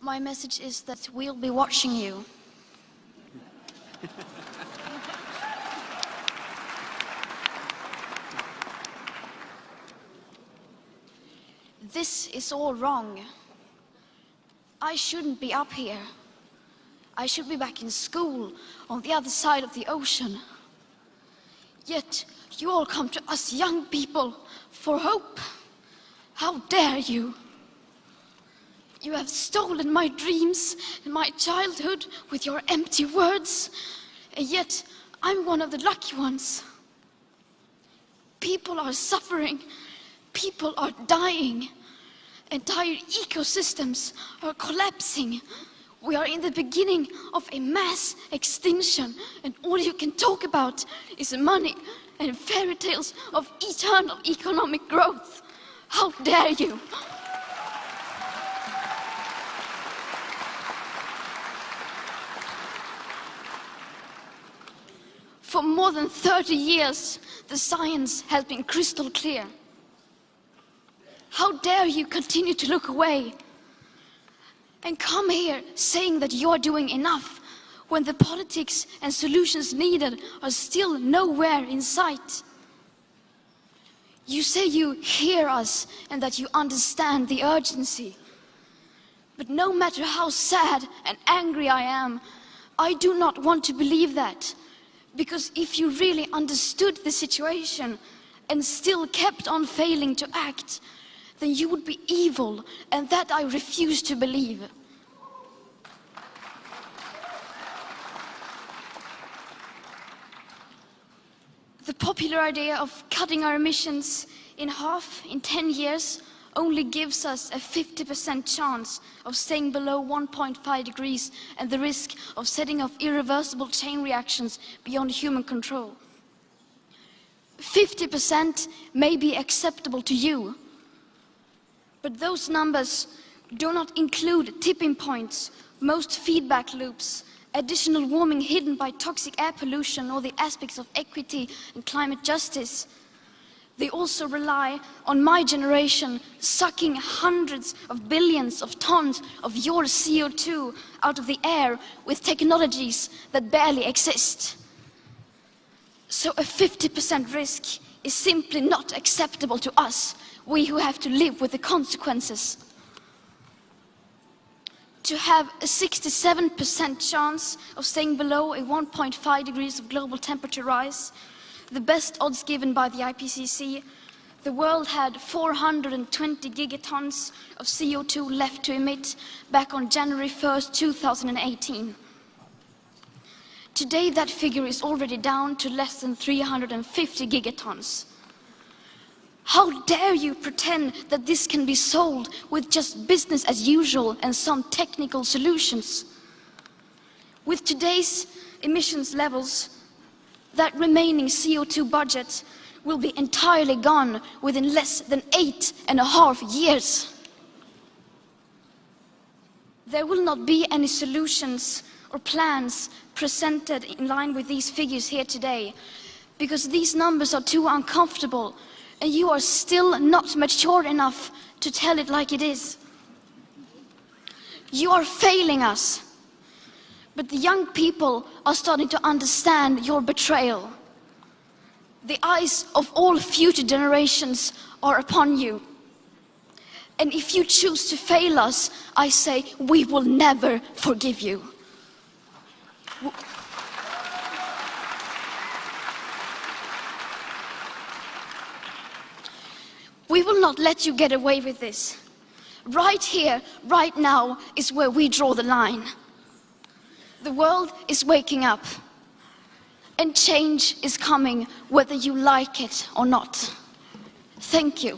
My message is that we'll be watching you. This is all wrong. I shouldn't be up here. I should be back in school on the other side of the ocean. Yet you all come to us young people for hope. How dare you? You have stolen my dreams and my childhood with your empty words, and yet I'm one of the lucky ones. People are suffering. People are dying. Entire ecosystems are collapsing. We are in the beginning of a mass extinction, and all you can talk about is money and fairy tales of eternal economic growth. How dare you? For more than 30 years, the science has been crystal clear. How dare you continue to look away and come here saying that you're doing enough when the politics and solutions needed are still nowhere in sight? You say you hear us and that you understand the urgency. But no matter how sad and angry I am, I do not want to believe that. Because if you really understood the situation and still kept on failing to act, then you would be evil, and that I refuse to believe. The popular idea of cutting our emissions in half in 10 years only gives us a 50% chance of staying below 1.5 degrees and the risk of setting off irreversible chain reactions beyond human control. 50% may be acceptable to you, but those numbers do not include tipping points, most feedback loops, additional warming hidden by toxic air pollution, or the aspects of equity and climate justice. They also rely on my generation sucking hundreds of billions of tons of your CO2 out of the air with technologies that barely exist. So a 50% risk is simply not acceptable to us, we who have to live with the consequences. To have a 67% chance of staying below a 1.5 degrees of global temperature rise, the best odds given by the IPCC, the world had 420 gigatons of CO2 left to emit back on January 1st, 2018. Today that figure is already down to less than 350 gigatons. How dare you pretend that this can be solved with just business as usual and some technical solutions? With today's emissions levels, that remaining CO2 budget will be entirely gone within less than 8.5 years. There will not be any solutions or plans presented in line with these figures here today, because these numbers are too uncomfortable and you are still not mature enough to tell it like it is. You are failing us. But the young people are starting to understand your betrayal. The eyes of all future generations are upon you. And if you choose to fail us, I say we will never forgive you. We will not let you get away with this. Right here, right now, is where we draw the line. The world is waking up, and change is coming whether you like it or not. Thank you.